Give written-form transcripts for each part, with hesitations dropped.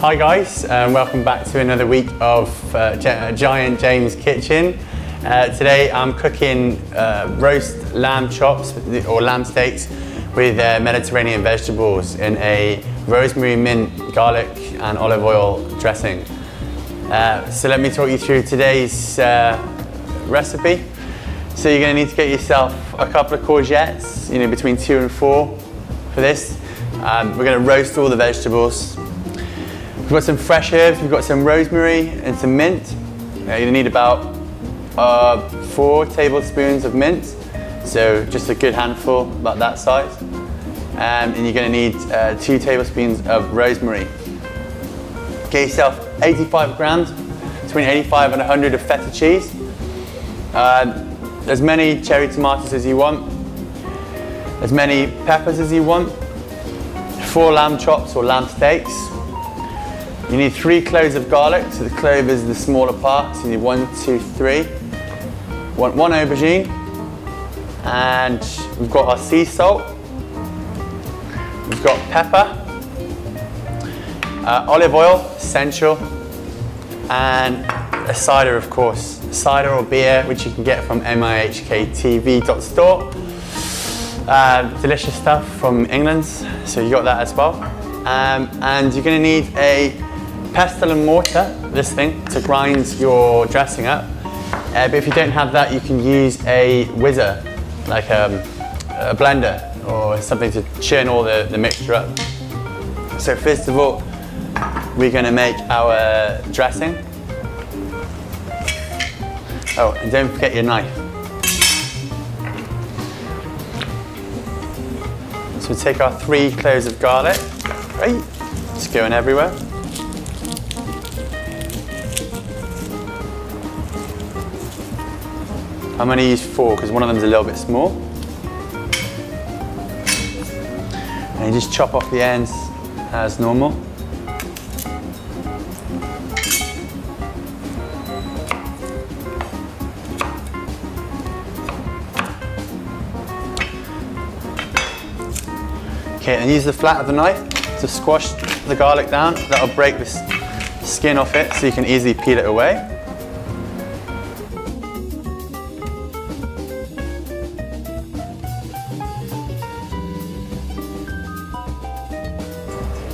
Hi guys, welcome back to another week of Giant James Kitchen. Today I'm cooking roast lamb chops or lamb steaks with Mediterranean vegetables in a rosemary, mint, garlic and olive oil dressing. So let me talk you through today's recipe. So you're going to need to get yourself a couple of courgettes, between 2 and 4 for this. We're going to roast all the vegetables. We've got some fresh herbs, we've got some rosemary and some mint. You need about 4 tablespoons of mint, so just a good handful, about that size. And you're going to need 2 tablespoons of rosemary. Get yourself 85 grams, between 85 and 100 of feta cheese. As many cherry tomatoes as you want, as many peppers as you want, 4 lamb chops or lamb steaks. You need 3 cloves of garlic, so the clove is the smaller part, so you need 1, 2, 3. 1 aubergine, and we've got our sea salt, we've got pepper, olive oil, essential, and a cider of course, cider or beer which you can get from MIHK.TV store. Delicious stuff from England, so you got that as well. And you're going to need a pestle and mortar, this thing, to grind your dressing up. But if you don't have that, you can use a whizzer, like a blender or something to churn all the mixture up. So first of all, we're going to make our dressing. Oh, and don't forget your knife. So we take our 3 cloves of garlic. Right, it's going everywhere. I'm going to use 4 because one of them is a little bit small. And you just chop off the ends as normal. Okay, and use the flat of the knife to squash the garlic down. That'll break the skin off it so you can easily peel it away.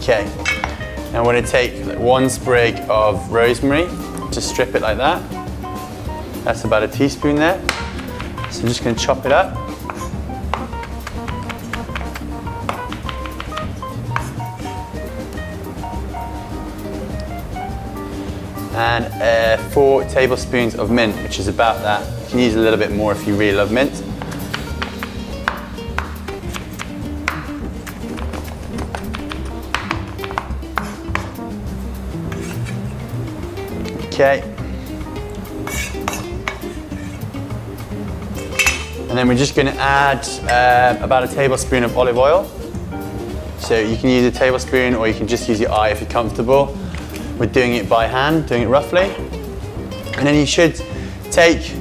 Okay, now we're going to take 1 sprig of rosemary, just strip it like that. That's about a teaspoon there. So I'm just going to chop it up. And 4 tablespoons of mint, which is about that. You can use a little bit more if you really love mint. Okay. And then we're just going to add about a tablespoon of olive oil. So you can use a tablespoon or you can just use your eye if you're comfortable with doing it by hand, doing it roughly. And then you should take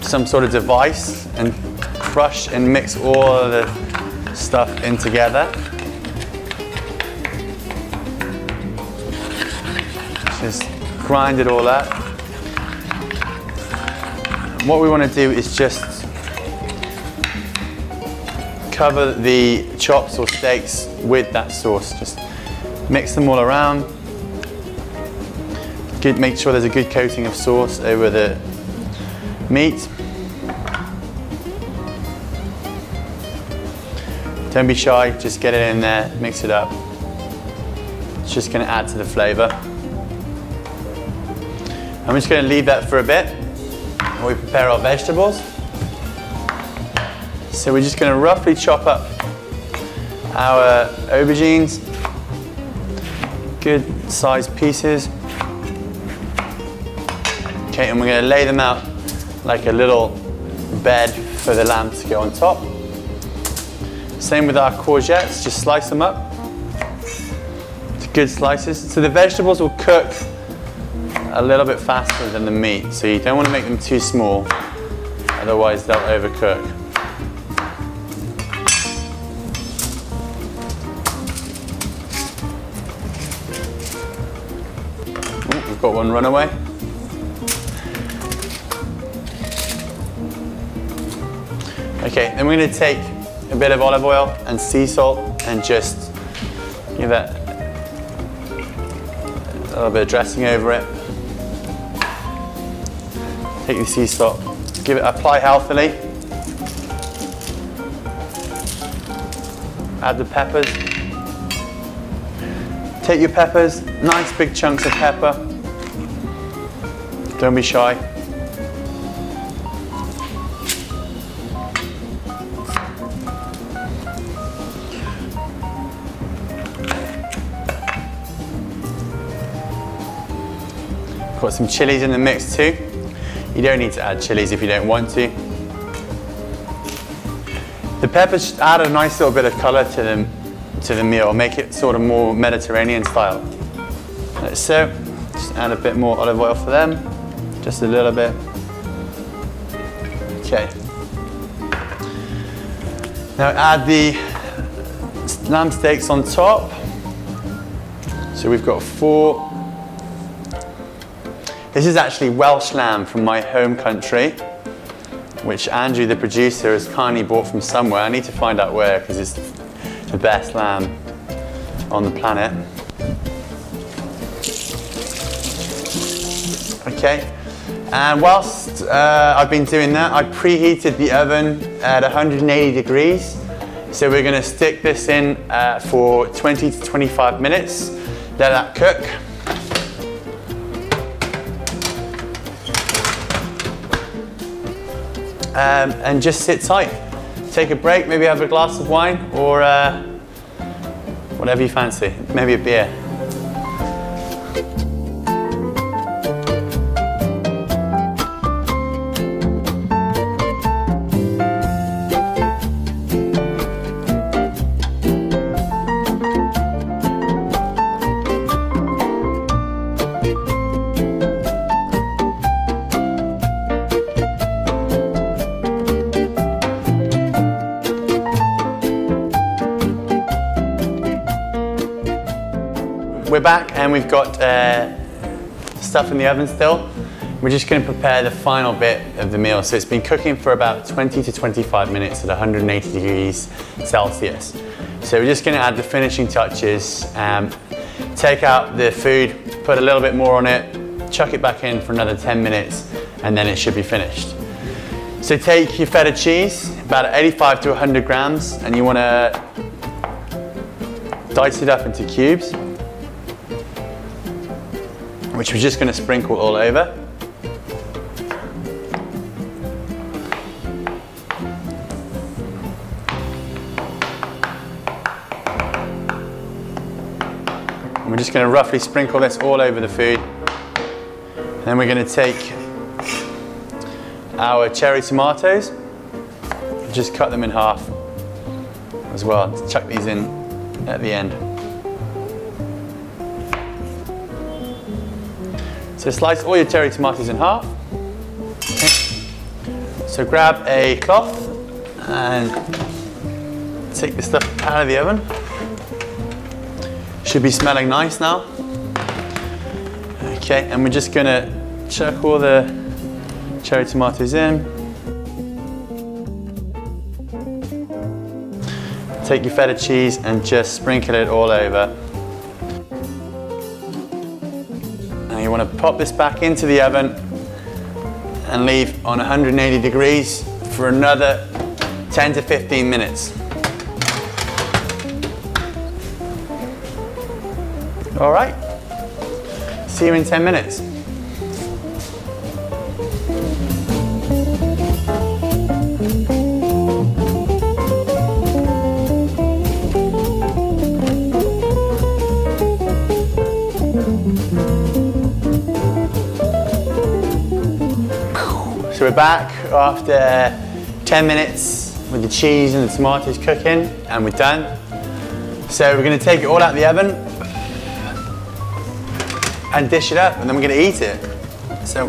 some sort of device and crush and mix all of the stuff in together. Just grind it all up. And what we want to do is just cover the chops or steaks with that sauce. Just mix them all around. Make sure there's a good coating of sauce over the meat. Don't be shy, just get it in there, mix it up. It's just going to add to the flavour. I'm just going to leave that for a bit while we prepare our vegetables. So we're just going to roughly chop up our aubergines, good sized pieces. Okay, and we're going to lay them out like a little bed for the lamb to go on top. Same with our courgettes, just slice them up to good slices. So the vegetables will cook a little bit faster than the meat, so you don't want to make them too small. A otherwise they'll overcook. Oh, we've got one runaway. Okay, then we're going to take a bit of olive oil and sea salt and just give that a little bit of dressing over it. Take the sea salt, apply healthily. Add the peppers. Take your peppers, nice big chunks of pepper. Don't be shy. Got some chilies in the mix too. You don't need to add chilies if you don't want to. The peppers add a nice little bit of colour to the meal, make it sort of more Mediterranean style. Like so, just add a bit more olive oil for them, just a little bit. Okay. Now add the lamb steaks on top. So we've got 4. This is actually Welsh lamb from my home country, which Andrew, the producer, has kindly bought from somewhere. I need to find out where, because it's the best lamb on the planet. Okay, and whilst I've been doing that, I preheated the oven at 180 degrees. So we're going to stick this in for 20 to 25 minutes, let that cook. And just sit tight. Take a break, maybe have a glass of wine or whatever you fancy, maybe a beer. We're back and we've got stuff in the oven still. We're just going to prepare the final bit of the meal. So it's been cooking for about 20 to 25 minutes at 180 degrees Celsius. So we're just going to add the finishing touches, take out the food, put a little bit more on it, chuck it back in for another 10 minutes, and then it should be finished. So take your feta cheese, about 85 to 100 grams, and you want to dice it up into cubes, which we're just going to sprinkle all over. And we're just going to roughly sprinkle this all over the food. And then we're going to take our cherry tomatoes, just cut them in half as well. Let's chuck these in at the end. So slice all your cherry tomatoes in half. Okay. So grab a cloth and take the stuff out of the oven. Should be smelling nice now. Okay, and we're just gonna chuck all the cherry tomatoes in. Take your feta cheese and just sprinkle it all over. You want to pop this back into the oven and leave on 180 degrees for another 10 to 15 minutes. All right, see you in 10 minutes. So we're back after 10 minutes with the cheese and the tomatoes cooking, and we're done. So we're going to take it all out of the oven and dish it up, and then we're going to eat it. So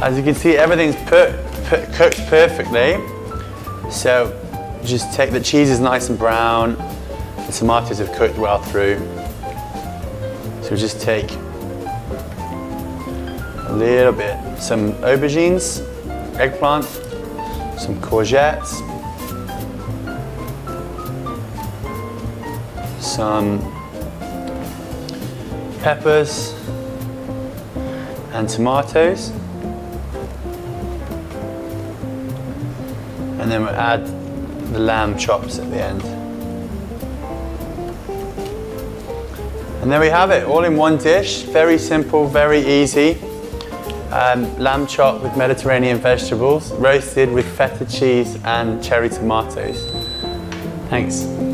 As you can see, everything's cooked perfectly. So just take, the cheese is nice and brown. The tomatoes have cooked well through. So just take a little bit, some aubergines, eggplant, some courgettes, some peppers and tomatoes. And then we'll add the lamb chops at the end. And there we have it, all in one dish. Very simple, very easy. Lamb chop with Mediterranean vegetables, roasted with feta cheese and cherry tomatoes. Thanks.